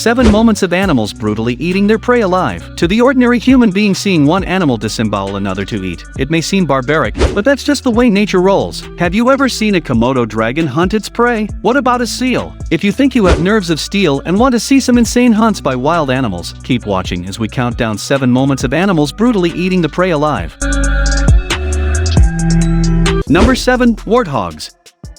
7 moments of animals brutally eating their prey alive. To the ordinary human being, seeing one animal disembowel another to eat, it may seem barbaric, but that's just the way nature rolls. Have you ever seen a Komodo dragon hunt its prey? What about a seal? If you think you have nerves of steel and want to see some insane hunts by wild animals, keep watching as we count down 7 moments of animals brutally eating the prey alive. Number 7. Warthogs.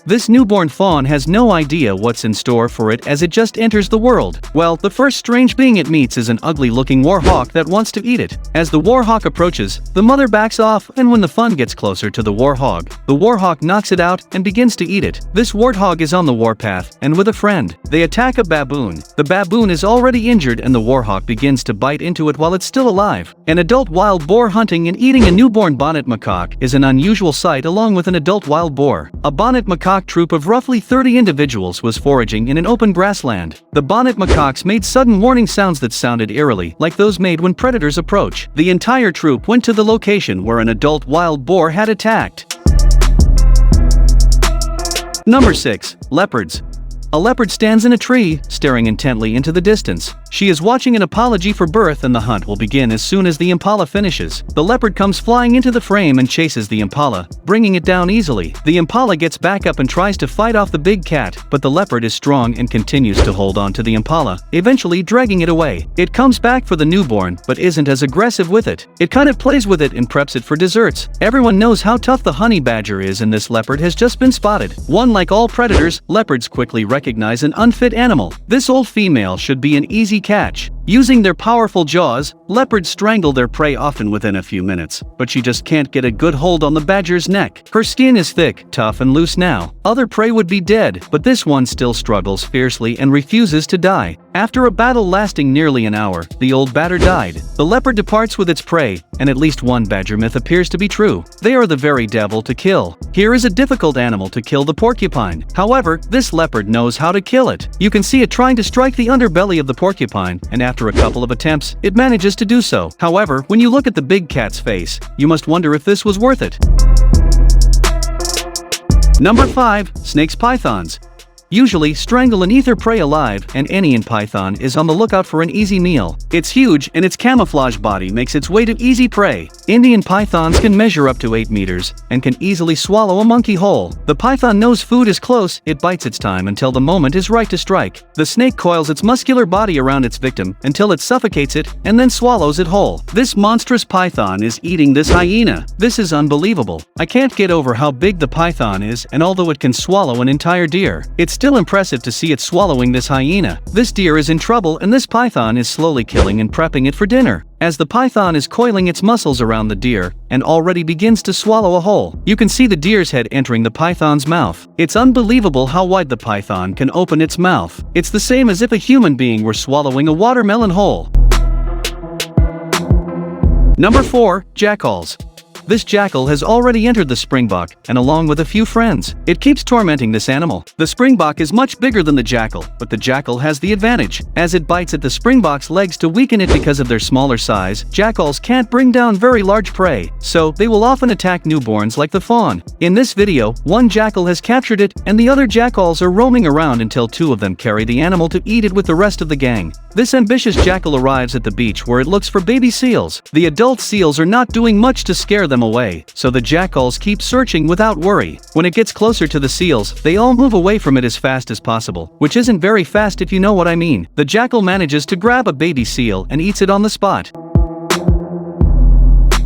This newborn fawn has no idea what's in store for it as it just enters the world. Well, the first strange being it meets is an ugly-looking warhawk that wants to eat it. As the warhawk approaches, the mother backs off, and when the fawn gets closer to the warhawk knocks it out and begins to eat it. This warthog is on the warpath, and with a friend, they attack a baboon. The baboon is already injured and the warhawk begins to bite into it while it's still alive. An adult wild boar hunting and eating a newborn bonnet macaque is an unusual sight along with an adult wild boar. A bonnet macaque troop of roughly 30 individuals was foraging in an open grassland. The bonnet macaques made sudden warning sounds that sounded eerily like those made when predators approach. The entire troop went to the location where an adult wild boar had attacked. Number 6. Leopards. A leopard stands in a tree, staring intently into the distance. She is watching an apology for birth, and the hunt will begin as soon as the impala finishes. The leopard comes flying into the frame and chases the impala, bringing it down easily. The impala gets back up and tries to fight off the big cat, but the leopard is strong and continues to hold on to the impala, eventually dragging it away. It comes back for the newborn, but isn't as aggressive with it. It kind of plays with it and preps it for desserts. Everyone knows how tough the honey badger is, and this leopard has just been spotted. Like all predators, leopards quickly recognize an unfit animal. This old female should be an easy catch. Using their powerful jaws, leopards strangle their prey often within a few minutes, but she just can't get a good hold on the badger's neck. Her skin is thick, tough, and loose now. Other prey would be dead, but this one still struggles fiercely and refuses to die. After a battle lasting nearly an hour, the old badger died. The leopard departs with its prey, and at least one badger myth appears to be true. They are the very devil to kill. Here is a difficult animal to kill: the porcupine. However, this leopard knows how to kill it. You can see it trying to strike the underbelly of the porcupine, and after a couple of attempts, it manages to do so. However, when you look at the big cat's face, you must wonder if this was worth it. Number 5. Snakes, pythons. Usually strangle and eat their prey alive, and any python is on the lookout for an easy meal. It's huge, and its camouflage body makes its way to easy prey. Indian pythons can measure up to 8 meters and can easily swallow a monkey whole. The python knows food is close, it bites its time until the moment is right to strike. The snake coils its muscular body around its victim until it suffocates it and then swallows it whole. This monstrous python is eating this hyena. This is unbelievable. I can't get over how big the python is, and although it can swallow an entire deer, it's still impressive to see it swallowing this hyena. This deer is in trouble, and this python is slowly killing and prepping it for dinner. As the python is coiling its muscles around the deer and already begins to swallow a whole, you can see the deer's head entering the python's mouth. It's unbelievable how wide the python can open its mouth. It's the same as if a human being were swallowing a watermelon whole. Number 4. Jackals. This jackal has already entered the springbok, and along with a few friends, it keeps tormenting this animal. The springbok is much bigger than the jackal, but the jackal has the advantage, as it bites at the springbok's legs to weaken it. Because of their smaller size, jackals can't bring down very large prey, so they will often attack newborns like the fawn. In this video, one jackal has captured it, and the other jackals are roaming around until 2 of them carry the animal to eat it with the rest of the gang. This ambitious jackal arrives at the beach where it looks for baby seals. The adult seals are not doing much to scare them away, so the jackals keep searching without worry. When it gets closer to the seals, they all move away from it as fast as possible, which isn't very fast if you know what I mean. The jackal manages to grab a baby seal and eats it on the spot.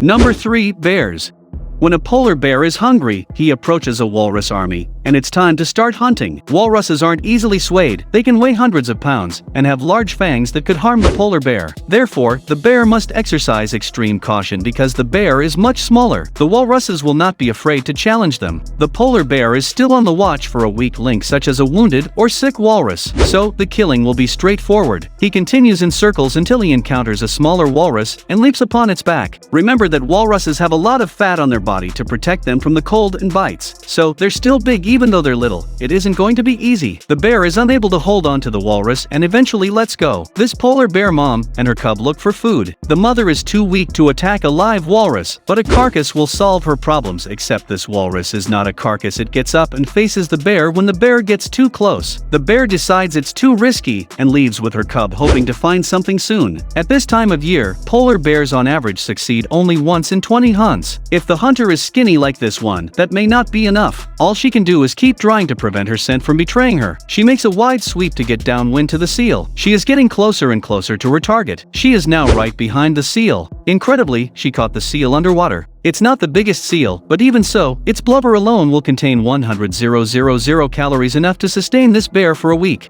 Number 3. Bears. When a polar bear is hungry, he approaches a walrus army, and it's time to start hunting. Walruses aren't easily swayed, they can weigh hundreds of pounds, and have large fangs that could harm the polar bear. Therefore, the bear must exercise extreme caution because the bear is much smaller. The walruses will not be afraid to challenge them. The polar bear is still on the watch for a weak link such as a wounded or sick walrus, so the killing will be straightforward. He continues in circles until he encounters a smaller walrus and leaps upon its back. Remember that walruses have a lot of fat on their body to protect them from the cold and bites, so they're still big even though they're little, it isn't going to be easy. The bear is unable to hold on to the walrus and eventually lets go. This polar bear mom and her cub look for food. The mother is too weak to attack a live walrus, but a carcass will solve her problems, except this walrus is not a carcass. It gets up and faces the bear when the bear gets too close. The bear decides it's too risky and leaves with her cub, hoping to find something soon. At this time of year, polar bears on average succeed only once in 20 hunts. If the hunter is skinny like this one, that may not be enough. All she can do is keep trying to prevent her scent from betraying her. She makes a wide sweep to get downwind to the seal. She is getting closer and closer to her target. She is now right behind the seal. Incredibly, she caught the seal underwater. It's not the biggest seal, but even so, its blubber alone will contain 100,000 calories, enough to sustain this bear for a week.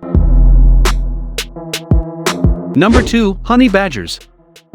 Number 2. Honey badgers.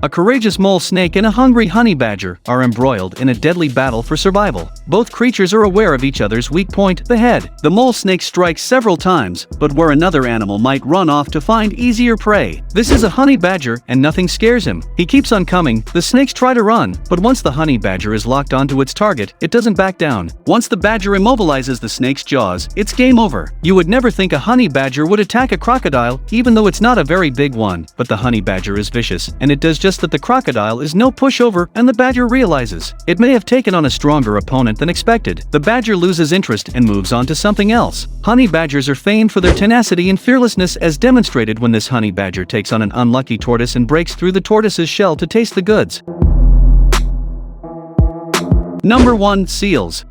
A courageous mole snake and a hungry honey badger are embroiled in a deadly battle for survival. Both creatures are aware of each other's weak point, the head. The mole snake strikes several times, but where another animal might run off to find easier prey. This is a honey badger, and nothing scares him. He keeps on coming. The snakes try to run, but once the honey badger is locked onto its target, it doesn't back down. Once the badger immobilizes the snake's jaws, it's game over. You would never think a honey badger would attack a crocodile, even though it's not a very big one, but the honey badger is vicious, and it does just that. The crocodile is no pushover, and the badger realizes it may have taken on a stronger opponent than expected. The badger loses interest and moves on to something else. Honey badgers are famed for their tenacity and fearlessness, as demonstrated when this honey badger takes on an unlucky tortoise and breaks through the tortoise's shell to taste the goods. Number 1. Seals.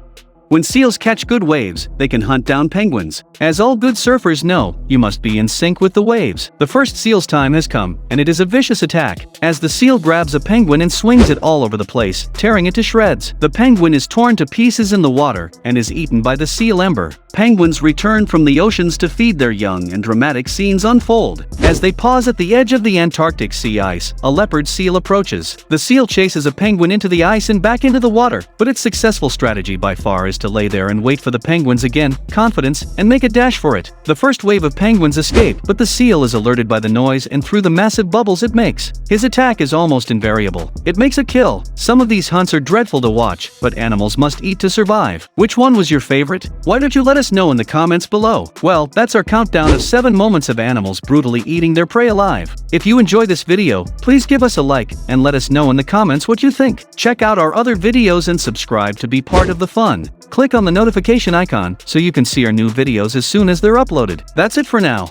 When seals catch good waves, they can hunt down penguins. As all good surfers know, you must be in sync with the waves. The first seal's time has come, and it is a vicious attack, as the seal grabs a penguin and swings it all over the place, tearing it to shreds. The penguin is torn to pieces in the water and is eaten by the seal ember. Penguins return from the oceans to feed their young, and dramatic scenes unfold. As they pause at the edge of the Antarctic sea ice, a leopard seal approaches. The seal chases a penguin into the ice and back into the water, but its successful strategy by far is to lay there and wait for the penguins again, confidence, and make a dash for it. The first wave of penguins escape, but the seal is alerted by the noise and through the massive bubbles it makes. His attack is almost invariable. It makes a kill. Some of these hunts are dreadful to watch, but animals must eat to survive. Which one was your favorite? Why don't you let us know in the comments below? Well, that's our countdown of 7 moments of animals brutally eating their prey alive. If you enjoy this video, please give us a like and let us know in the comments what you think. Check out our other videos and subscribe to be part of the fun. Click on the notification icon so you can see our new videos as soon as they're uploaded. That's it for now.